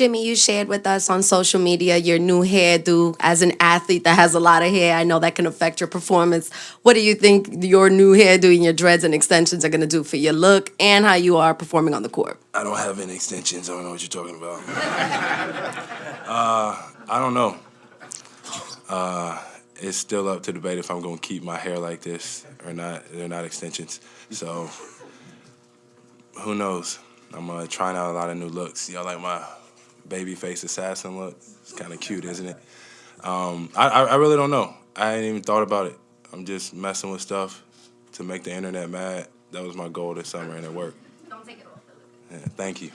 Jimmy, you shared with us on social media your new hairdo. As an athlete that has a lot of hair, I know that can affect your performance. What do you think your new hairdo and your dreads and extensions are going to do for your look and how you are performing on the court? I don't have any extensions. I don't know what you're talking about. I don't know. It's still up to debate if I'm going to keep my hair like this or not. They're not extensions. So, who knows? I'm trying out a lot of new looks. Y'all like my babyface assassin look? It's kind of cute, isn't it? I really don't know. I ain't even thought about it. I'm just messing with stuff to make the internet mad. That was my goal this summer, and it worked. Don't take it off. Yeah, thank you.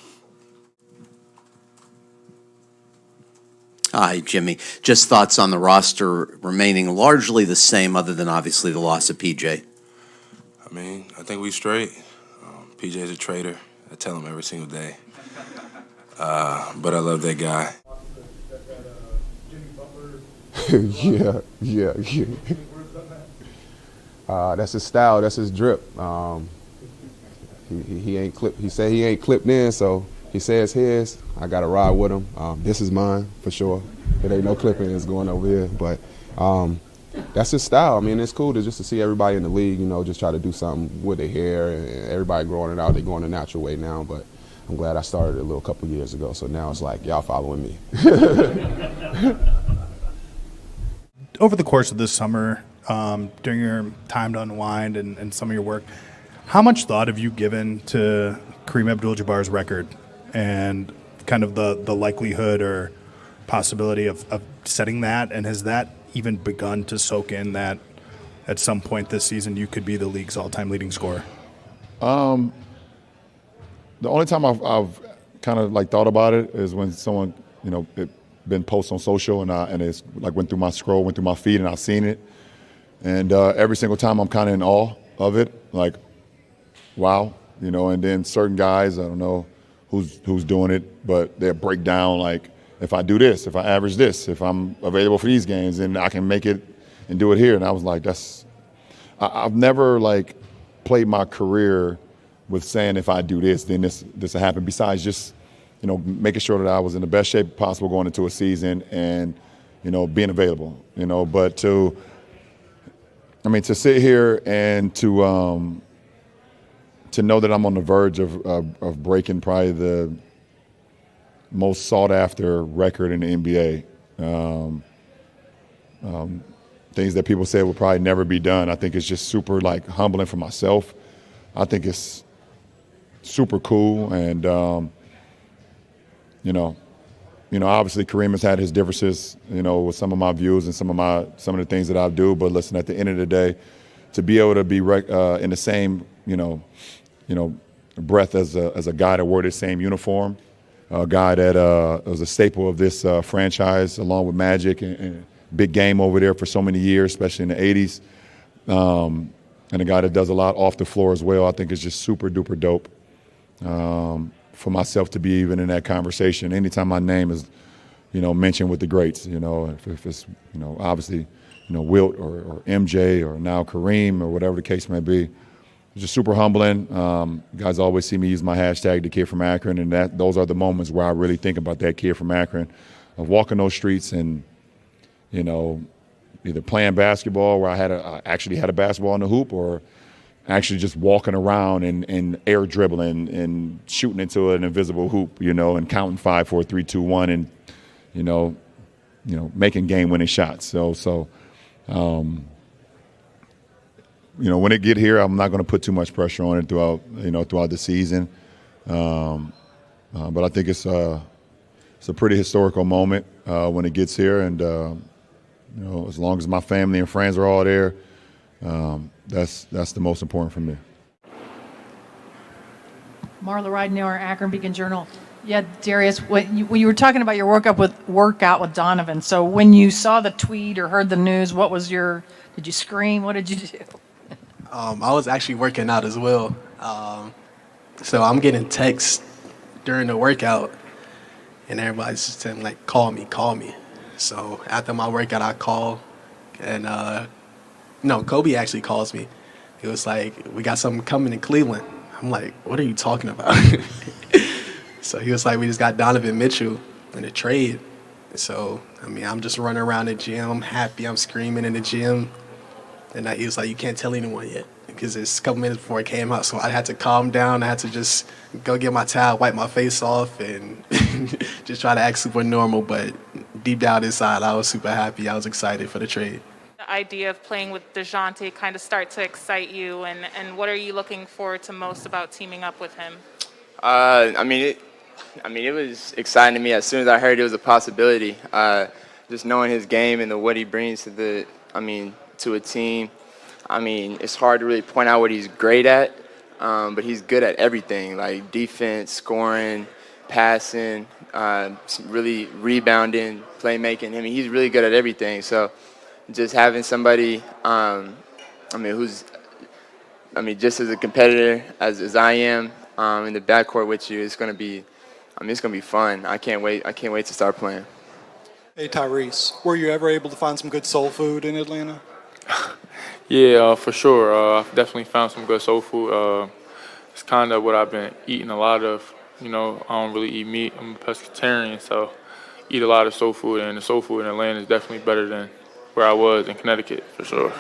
Hi, Jimmy. Just thoughts on the roster remaining largely the same, other than obviously the loss of PJ. I mean, I think we straight. PJ's a traitor. I tell him every single day. But I love that guy. Yeah. That's his style. That's his drip. He ain't clipped. He said he ain't clipped in, so he says his. I got to ride with him. This is mine for sure. There ain't no clipping that's going over here, but that's his style. I mean, it's cool to see everybody in the league, just try to do something with their hair, and everybody growing it out. They're going the natural way now, but I'm glad I started a couple years ago. So now it's like y'all following me. Over the course of this summer, during your time to unwind and some of your work, how much thought have you given to Kareem Abdul-Jabbar's record and kind of the likelihood or possibility of setting that? And has that even begun to soak in that at some point this season you could be the league's all-time leading scorer? The only time I've kind of thought about it is when someone, it been posted on social and it's went through my scroll, went through my feed, and I've seen it. And every single time I'm kind of in awe of it, wow, and then certain guys, I don't know who's doing it, but they'll break down if I do this, if I average this, if I'm available for these games, then I can make it and do it here. And I was like, I've never played my career with saying if I do this, then this will happen. Besides just, making sure that I was in the best shape possible going into a season and, being available, But to sit here and to know that I'm on the verge of breaking probably the most sought after record in the NBA. Things that people say will probably never be done. I think it's just super humbling for myself. I think it's super cool, and obviously Kareem has had his differences, with some of my views and some of the things that I do. But listen, at the end of the day, to be able to be in the same, breath as a guy that wore the same uniform, a guy that was a staple of this franchise, along with Magic and big game over there for so many years, especially in the '80s, and a guy that does a lot off the floor as well. I think it's just super duper dope. For myself to be even in that conversation, anytime my name is, mentioned with the greats, if it's, obviously, Wilt or MJ or now Kareem or whatever the case may be, it's just super humbling. You guys always see me use my hashtag, the kid from Akron, and those are the moments where I really think about that kid from Akron, of walking those streets and, either playing basketball where I actually had a basketball in the hoop, or actually just walking around and air dribbling and shooting into an invisible hoop, and counting 5, 4, 3, 2, 1, and making game-winning shots. So when it get here, I'm not going to put too much pressure on it throughout the season. But I think it's a pretty historical moment when it gets here, and as long as my family and friends are all there, that's the most important for me. Marla Ridenour, Akron Beacon Journal. Yeah, Darius, when you were talking about your workout with Donovan, so when you saw the tweet or heard the news, did you scream? What did you do? I was actually working out as well. So I'm getting texts during the workout, and everybody's just saying, call me. So after my workout, I call, and Kobe actually calls me. He was like, we got something coming in Cleveland. I'm like, what are you talking about? So he was like, we just got Donovan Mitchell. in a trade. So, I mean, I'm just running around the gym. I'm happy. I'm screaming in the gym. And he was like, you can't tell anyone yet because it's a couple minutes before it came out. So I had to calm down. I had to just go get my towel, wipe my face off, and just try to act super normal. But deep down inside, I was super happy. I was excited for the trade. The idea of playing with DeJounte kind of start to excite you, and what are you looking forward to most about teaming up with him? It was exciting to me as soon as I heard it was a possibility. Just knowing his game and what he brings to a team. It's hard to really point out what he's great at, but he's good at everything, like defense, scoring, passing, really rebounding, playmaking. He's really good at everything. So just having somebody, who's just as a competitor as I am in the backcourt with you, it's gonna be fun. I can't wait to start playing. Hey Tyrese, were you ever able to find some good soul food in Atlanta? Yeah, for sure. I've definitely found some good soul food. It's kind of what I've been eating a lot of. I don't really eat meat. I'm a pescatarian, so eat a lot of soul food, and the soul food in Atlanta is definitely better than where I was in Connecticut, for sure.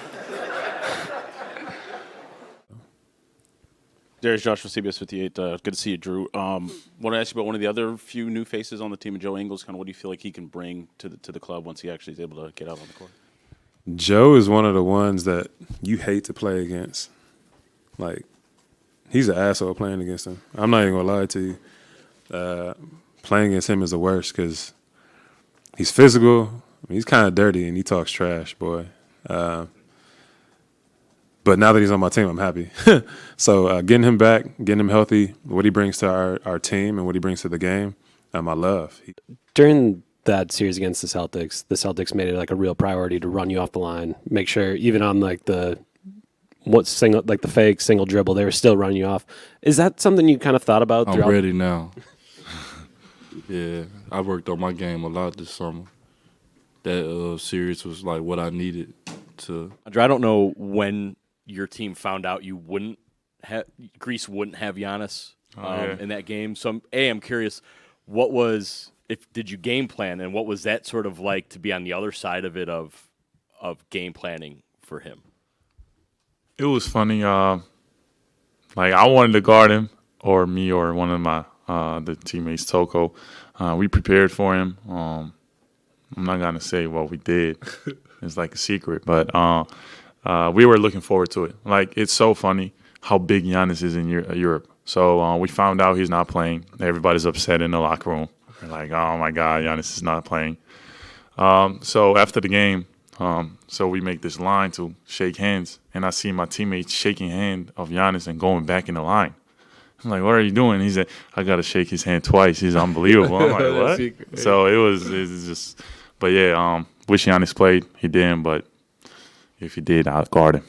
Darius Josh from CBS 58. Good to see you, Drew. Want to ask you about one of the other few new faces on the team, Joe Ingles. Kind of what do you feel like he can bring to the club once he actually is able to get out on the court? Joe is one of the ones that you hate to play against. Like, he's an asshole playing against him. I'm not even going to lie to you. Playing against him is the worst because he's physical. He's kind of dirty, and he talks trash, boy. But now that he's on my team, I'm happy. So getting him back, getting him healthy, what he brings to our team and what he brings to the game, I love. During that series against the Celtics made it like a real priority to run you off the line, make sure even on like the fake single dribble, they were still running you off. Is that something you kind of thought about? I'm ready now. Yeah, I worked on my game a lot this summer. That series was like what I needed to. I don't know when your team found out Greece wouldn't have Giannis in that game. So I'm curious, did you game plan, and what was that sort of like to be on the other side of it of game planning for him? It was funny. I wanted to guard him, or me, or one of my the teammates, Toko. We prepared for him. I'm not gonna say what we did. It's like a secret, but we were looking forward to it. Like, it's so funny how big Giannis is in Europe. So we found out he's not playing. Everybody's upset in the locker room. We're like, oh my God, Giannis is not playing. So after the game, so we make this line to shake hands, and I see my teammates shaking hand of Giannis and going back in the line. I'm like, what are you doing? He said, I got to shake his hand twice. He's unbelievable. I'm like, what? So it's just, but yeah, wish Giannis played. He didn't, but if he did, I'd guard him.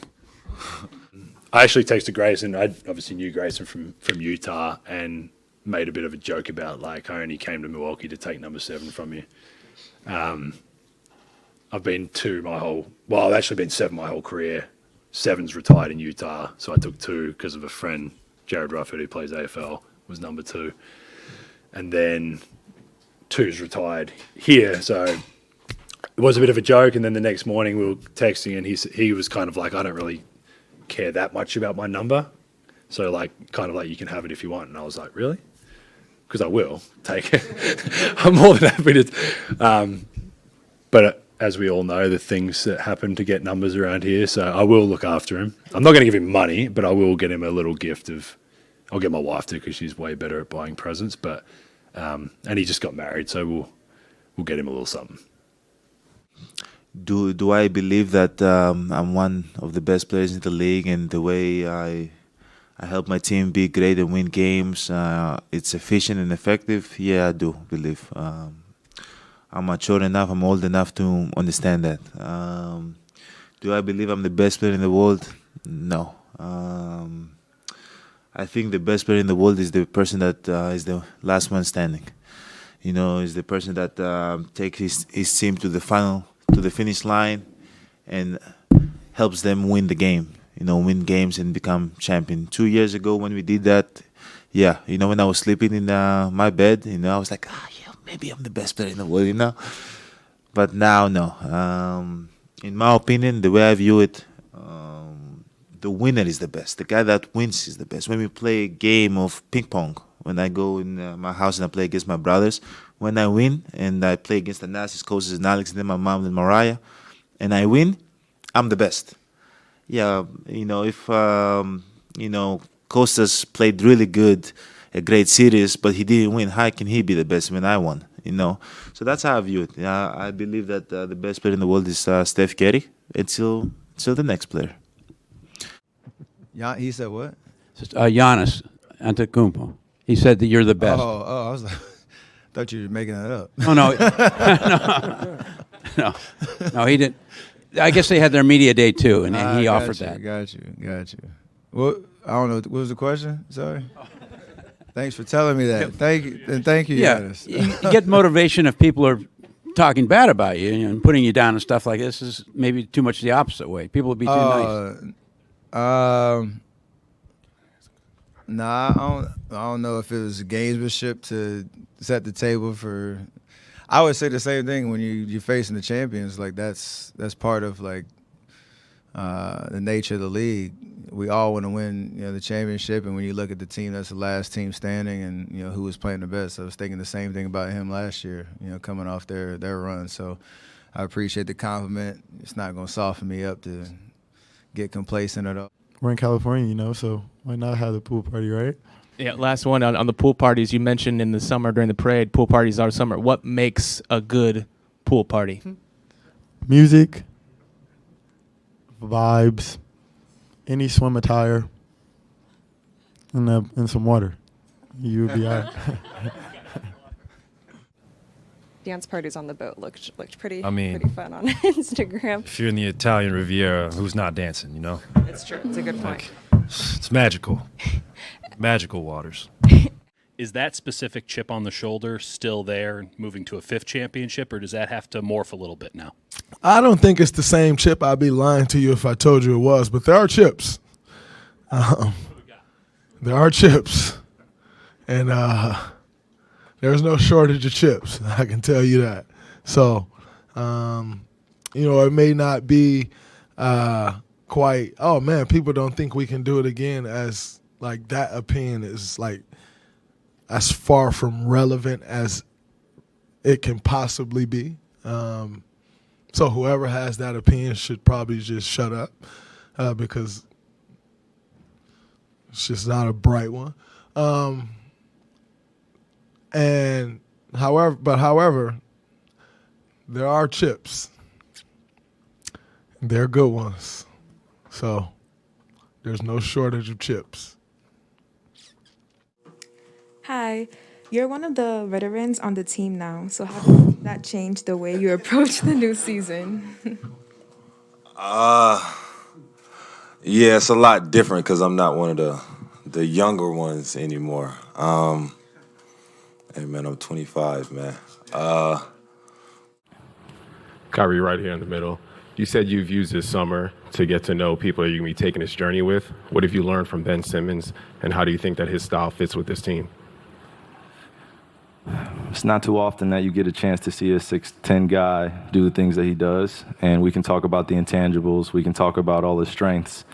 I actually texted Grayson. I obviously knew Grayson from Utah and made a bit of a joke about, like, I only came to Milwaukee to take number 7 from you. I've been 2 I've actually been 7 my whole career. 7's retired in Utah, so I took 2 because of a friend, Jared Rufford, who plays AFL, was number 2. And then 2's retired here, so it was a bit of a joke. And then the next morning we were texting, and he was kind of like, I don't really care that much about my number, so kind of like you can have it if you want. And I was like, really? Because I will take it. I'm more than happy to. But as we all know, the things that happen to get numbers around here, so I will look after him. I'm not going to give him money, but I will get him a little gift I'll get my wife to, because she's way better at buying presents. But and he just got married, so we'll get him a little something. Do I believe that I'm one of the best players in the league, and the way I help my team be great and win games, it's efficient and effective? Yeah, I do believe. I'm mature enough, I'm old enough to understand that. Do I believe I'm the best player in the world? No. I think the best player in the world is the person that is the last one standing. Is the person that takes his team to the finish line and helps them win the game. Win games and become champion. 2 years ago when we did that, when I was sleeping in my bed, I was like, maybe I'm the best player in the world, you know. But now, no. In my opinion, the way I view it, the winner is the best. The guy that wins is the best. When we play a game of ping pong, when I go in my house and I play against my brothers, when I win and I play against the Nazis, coaches and Alex, and then my mom and Mariah, and I win, I'm the best. Yeah, if Costas played really good, a great series, but he didn't win, how can he be the best when I won? So that's how I view it. Yeah, I believe that the best player in the world is Steph Curry until the next player. He said what? Giannis Antetokounmpo. He said that you're the best. I was like, thought you were making that up. Oh, no. No, he didn't. I guess they had their media day too, and he offered that. Got you. Well, I don't know. What was the question? Sorry. Thanks for telling me that. Thank you, Yeah, Giannis. you get motivation if people are talking bad about you and putting you down and stuff like this. Is maybe too much the opposite way. People would be too nice. Nah, I don't know if it was gamesmanship to set the table for. I would say the same thing when you're facing the champions. Like that's part of like the nature of the league. We all want to win, the championship. And when you look at the team, that's the last team standing, and who was playing the best. I was thinking the same thing about him last year. Coming off their run. So I appreciate the compliment. It's not going to soften me up to get complacent at all. We're in California, so why not have the pool party, right? Yeah, last one on the pool parties. You mentioned in the summer during the parade, pool parties are summer. What makes a good pool party? Music, vibes, any swim attire, and some water. You'll be all right. Dance parties on the boat looked pretty I mean, pretty fun on Instagram. If you're in the Italian Riviera, who's not dancing, It's true. It's a good point. It's magical. Magical waters. Is that specific chip on the shoulder still there, moving to a 5th championship, or does that have to morph a little bit now? I don't think it's the same chip. I'd be lying to you if I told you it was, but there are chips. There are chips. And there's no shortage of chips. I can tell you that. So, it may not be quite, oh, man, people don't think we can do it again, as like that opinion is like as far from relevant as it can possibly be. So whoever has that opinion should probably just shut up because it's just not a bright one. However, there are chips. They're good ones. So there's no shortage of chips. Hi, you're one of the veterans on the team now. So how does that change the way you approach the new season? Yeah, it's a lot different because I'm not one of the younger ones anymore. Hey, man, I'm 25, man. Kyrie, right here in the middle. You said you've used this summer to get to know people that you're going to be taking this journey with. What have you learned from Ben Simmons, and how do you think that his style fits with this team? It's not too often that you get a chance to see a 6'10" guy do the things that he does, and we can talk about the intangibles, we can talk about all his strengths.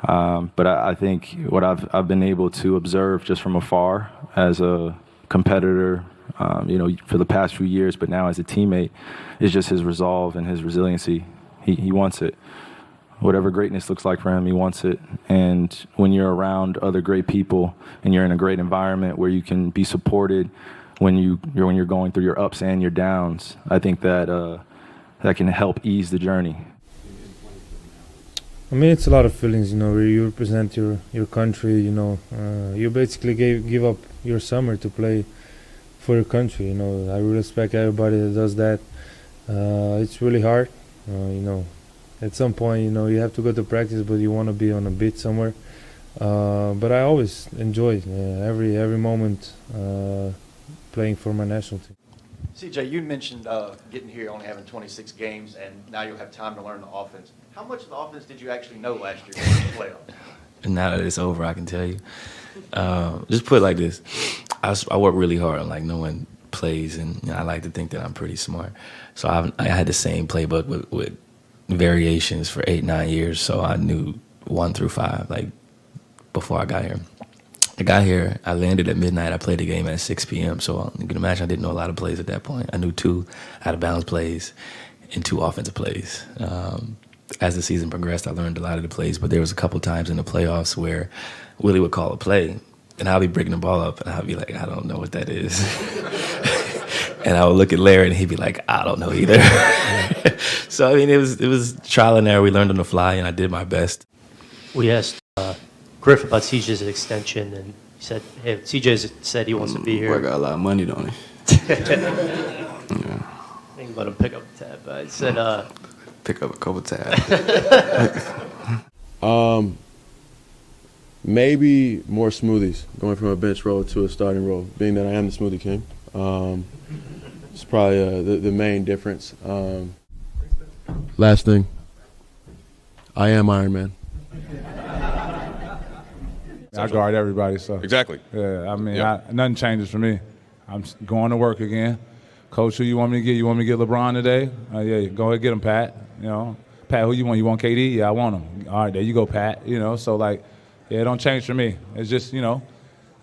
But I think what I've been able to observe just from afar as a competitor, for the past few years, but now as a teammate, is just his resolve and his resiliency. He wants it. Whatever greatness looks like for him, he wants it. And when you're around other great people and you're in a great environment where you can be supported when you're going through your ups and your downs, I think that that can help ease the journey. I mean, it's a lot of feelings, where you represent your country, you basically give up your summer to play for your country, I really respect everybody that does that. It's really hard, at some point, you have to go to practice, but you want to be on a beach somewhere. But I always enjoy every moment playing for my national team. CJ, you mentioned getting here only having 26 games, and now you'll have time to learn the offense. How much of the offense did you actually know last year in the playoffs? Now that it's over, I can tell you. Just put it like this. I work really hard on knowing plays, and I like to think that I'm pretty smart. So I had the same playbook with variations for 8-9 years. So I knew 1 through 5 like before I got here. I got here, I landed at midnight. I played the game at 6 p.m. So you can imagine I didn't know a lot of plays at that point. I knew 2 out-of-bounds plays and 2 offensive plays. As the season progressed, I learned a lot of the plays, but there was a couple times in the playoffs where Willie would call a play, and I'll be breaking the ball up, and I'll be like, I don't know what that is. And I would look at Larry, and he'd be like, I don't know either. So, I mean, it was trial and error. We learned on the fly, and I did my best. We asked Griff about CJ's extension, and he said, hey, CJ said he wants to be here. Boy got a lot of money, don't he? Yeah. Think about him pick up a tab, but he said, pick up a couple tabs. Maybe more smoothies, going from a bench role to a starting role, being that I am the smoothie king. It's probably the main difference. Last thing, I am Iron Man. I guard everybody, so. Exactly. Yeah, I mean, Yep. nothing changes for me. I'm going to work again. Coach, who you want me to get? You want me to get LeBron today? Yeah, go ahead, get him, Pat. You know, Pat, who you want? You want KD? Yeah, I want him. All right, there you go, Pat. You know, so like, yeah, it don't change for me. It's just, you know,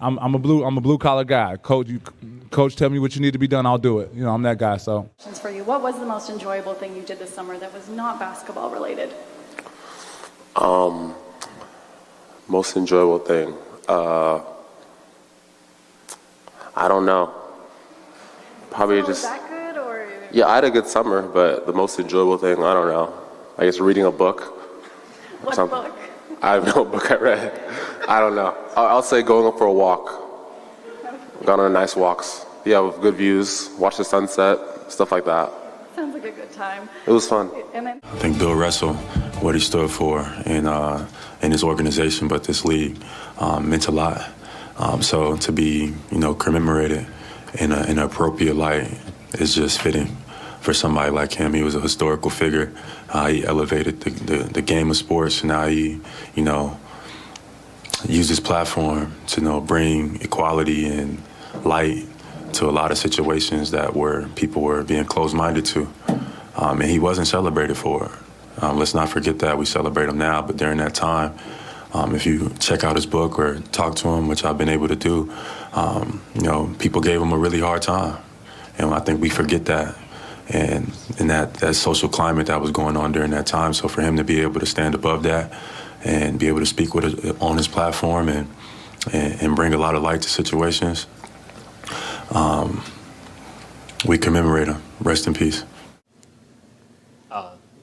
I'm a blue collar guy. Coach, tell me what you need to be done, I'll do it. You know, I'm that guy. So. For you, what was the most enjoyable thing you did this summer that was not basketball related? Most enjoyable thing. I don't know. Probably Was just. that good or? Yeah, I had a good summer, but the most enjoyable thing, I don't know. I guess reading a book. What Something. book? I have no book I read. I don't know. I'll say going up for a walk. Gone on nice walks. Yeah, with good views, watch the sunset, stuff like that. Sounds like a good time. It was fun. And then I think Bill Russell, what he stood for in his organization, but this league, meant a lot. So to be, commemorated in an appropriate light is just fitting for somebody like him. He was a historical figure. He elevated the game of sports, and now he, used his platform to bring equality and light to a lot of situations that people were being closed-minded to. And he wasn't celebrated for it. Let's not forget that. We celebrate him now, but during that time, if you check out his book or talk to him, which I've been able to do, people gave him a really hard time. And I think we forget that. And in that social climate that was going on during that time. So for him to be able to stand above that and be able to speak on his platform and bring a lot of light to situations, we commemorate him. Rest in peace.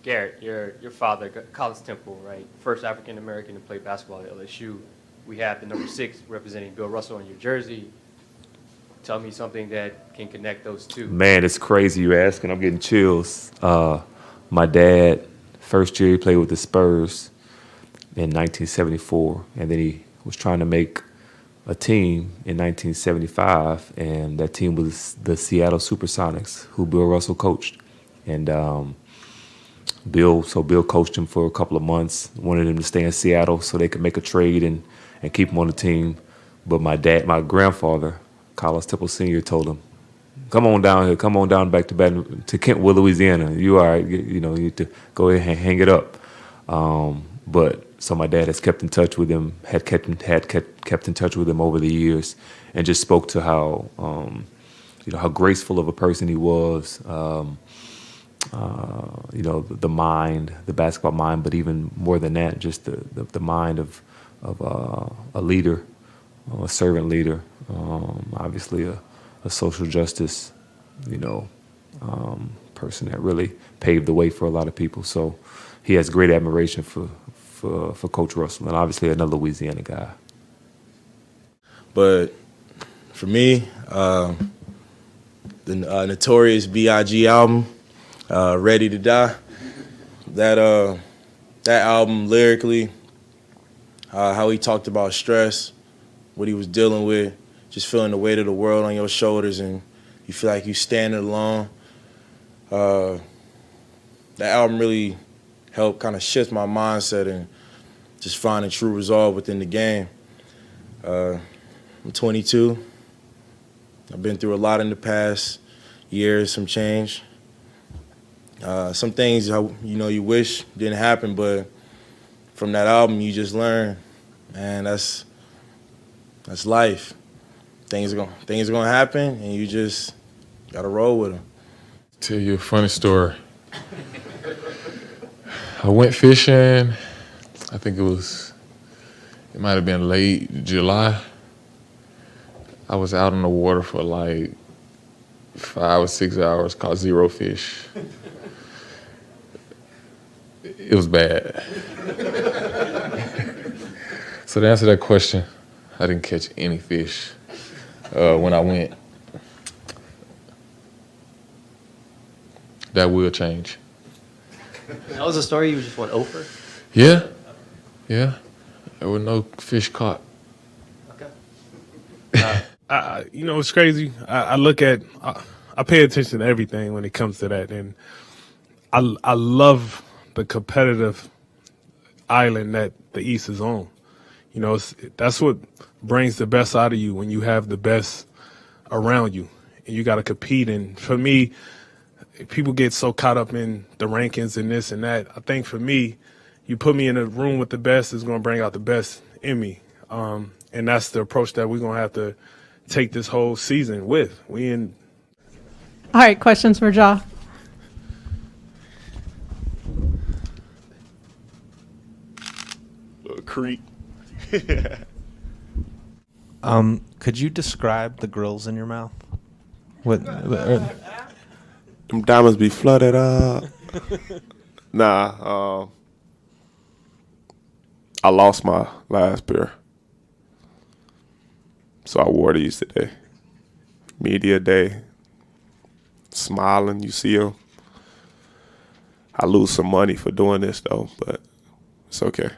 Garrett, your father, College Temple, right? First African American to play basketball at LSU. We have the number 6 representing Bill Russell on your jersey. Tell me something that can connect those two. Man, it's crazy you asking. I'm getting chills. My dad, first year he played with the Spurs in 1974, and then he was trying to make a team in 1975, and that team was the Seattle Supersonics, who Bill Russell coached. And Bill coached him for a couple of months, wanted him to stay in Seattle so they could make a trade and keep him on the team. But my grandfather, College Temple Sr., told him, come on down here, come on down back to Kentwood, Louisiana. You all right, you need to go ahead and hang it up. So my dad has kept in touch with him, had kept in touch with him over the years, and just spoke to how graceful of a person he was. The mind, the basketball mind, but even more than that, just the mind of a leader, a servant leader, obviously a social justice, person that really paved the way for a lot of people. So he has great admiration for Coach Russell, and obviously another Louisiana guy. But for me, the Notorious B.I.G. album, Ready to Die, that album lyrically, how he talked about stress, what he was dealing with, just feeling the weight of the world on your shoulders and you feel like you're standing alone. That album really helped kind of shift my mindset and just finding true resolve within the game. I'm 22. I've been through a lot in the past years, some change. Some things you wish didn't happen, but from that album you just learn, and that's life. Things are gonna happen, and you just gotta roll with them. Tell you a funny story. I went fishing. I think it might have been late July. I was out on the water for like 5 or 6 hours, caught 0 fish. It was bad. So to answer that question, I didn't catch any fish when I went. That will change. That was the story. You just went over. Yeah. There were no fish caught. It's crazy. I look at, I pay attention to everything when it comes to that, and I love the competitive island that the East is on. That's what brings the best out of you when you have the best around you, and you got to compete. And for me, people get so caught up in the rankings and this and that. I think for me, you put me in a room with the best is going to bring out the best in me, and that's the approach that we're going to have to take this whole season with. All right, questions for Ja. Creek. Could you describe the grills in your mouth? What? Them diamonds be flooded up. Nah, I lost my last pair, so I wore these today. Media day, smiling, you see them. I lose some money for doing this though, but it's okay.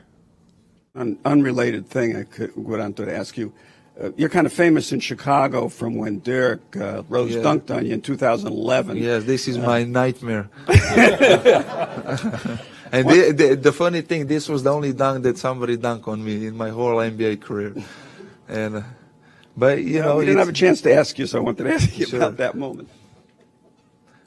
An unrelated thing I wanted to ask you. You're kind of famous in Chicago from when Derrick Rose dunked on you in 2011. Yes, this is my nightmare. And the funny thing, this was the only dunk that somebody dunked on me in my whole NBA career. And, but we didn't have a chance to ask you, so I wanted to ask you about that moment.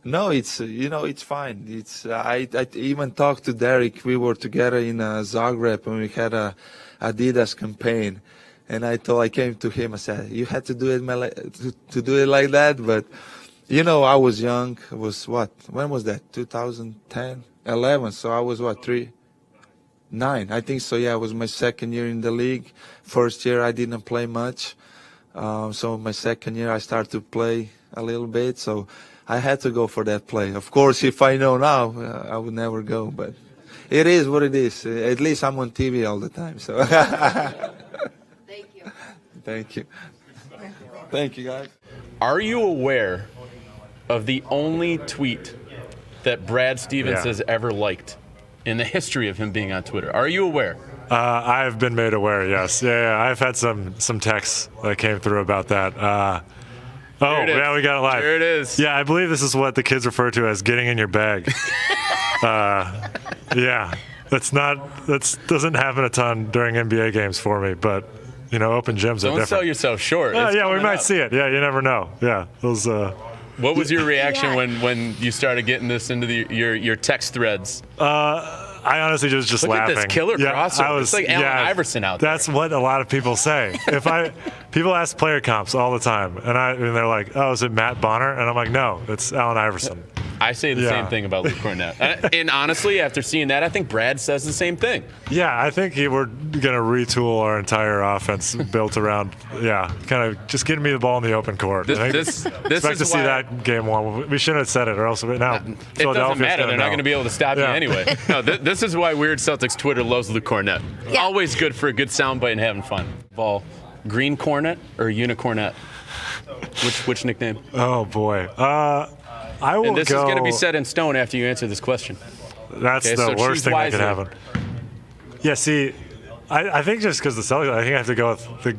No, it's it's fine. I even talked to Derrick. We were together in Zagreb and we had a Adidas campaign, and I came to him. I said, "You had to do it to do it like that." But I was young. It was when was that? 2010, 11. So I was 9. I think so. Yeah, it was my second year in the league. First year I didn't play much. So my second year I started to play a little bit. So I had to go for that play. Of course, if I know now, I would never go. But it is what it is. At least I'm on TV all the time. So Thank you. Thank you. Thank you, guys. Are you aware of the only tweet that Brad Stevens has ever liked in the history of him being on Twitter? Are you aware? I have been made aware, yes. Yeah, I've had some texts that came through about that. Yeah, we got it live. There it is. Yeah, I believe this is what the kids refer to as getting in your bag. Yeah, that doesn't happen a ton during NBA games for me, but open gyms are different. Don't sell yourself short. Yeah, we might see it. Yeah, you never know. Yeah, those. What was your reaction when you started getting this into your text threads? I honestly just Look laughing. At this killer crossover. It's like Allen Iverson out there. That's what a lot of people say. People ask player comps all the time, and they're like, "Oh, is it Matt Bonner?" And I'm like, "No, it's Allen Iverson." I say the same thing about Luke Cornett. And honestly, after seeing that, I think Brad says the same thing. Yeah, I think we're going to retool our entire offense built around, kind of just getting me the ball in the open court. This expect to see that game one. We shouldn't have said it, or else now it doesn't matter. They're not going to be able to stop you anyway. No, this is why Weird Celtics Twitter loves Luke Cornett. Yeah. Always good for a good soundbite and having fun. Ball, Green Cornet or Unicornet? Which nickname? Oh boy. I will and this go, is going to be set in stone after you answer this question. That's the worst thing that could happen. Yeah, see, I think just because the Celtics, I think I have to go with the.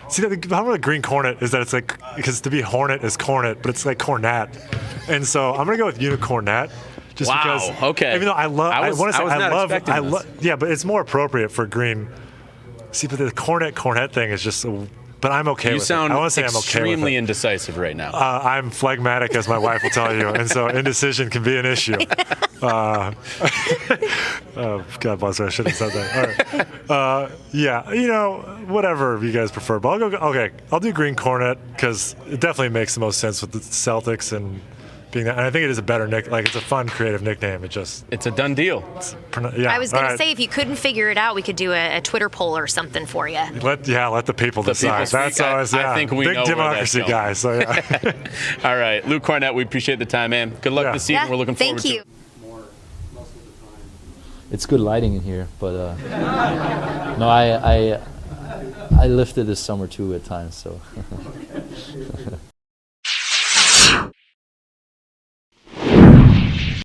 See, the problem with Green Cornet is that it's like, because to be Hornet is Cornet, but it's like Cornet. And so I'm going to go with Unicornet. Just because. Okay. Even though I want to say I love. Yeah, but it's more appropriate for Green. See, but the Cornet thing is just But I'm okay You with sound it. I want to say I'm okay with extremely it. indecisive right now. I'm phlegmatic, as my wife will tell you, and so indecision can be an issue. Oh, God bless her. I shouldn't have said that. All right. Yeah, you know, whatever you guys prefer. But I'll do Green Cornet because it definitely makes the most sense with the Celtics and being that. And I think it is a better it's a fun, creative nickname. It's a done deal. Yeah, I was going to say, if you couldn't figure it out, we could do a Twitter poll or something for you. Let the people decide. That's always, I think we big know democracy where that's guy. So yeah. All right, Luke Cornett, we appreciate the time, man. Good luck this season. We're looking forward to it. Thank you. It's good lighting in here, but no, I lifted this summer too at times, so.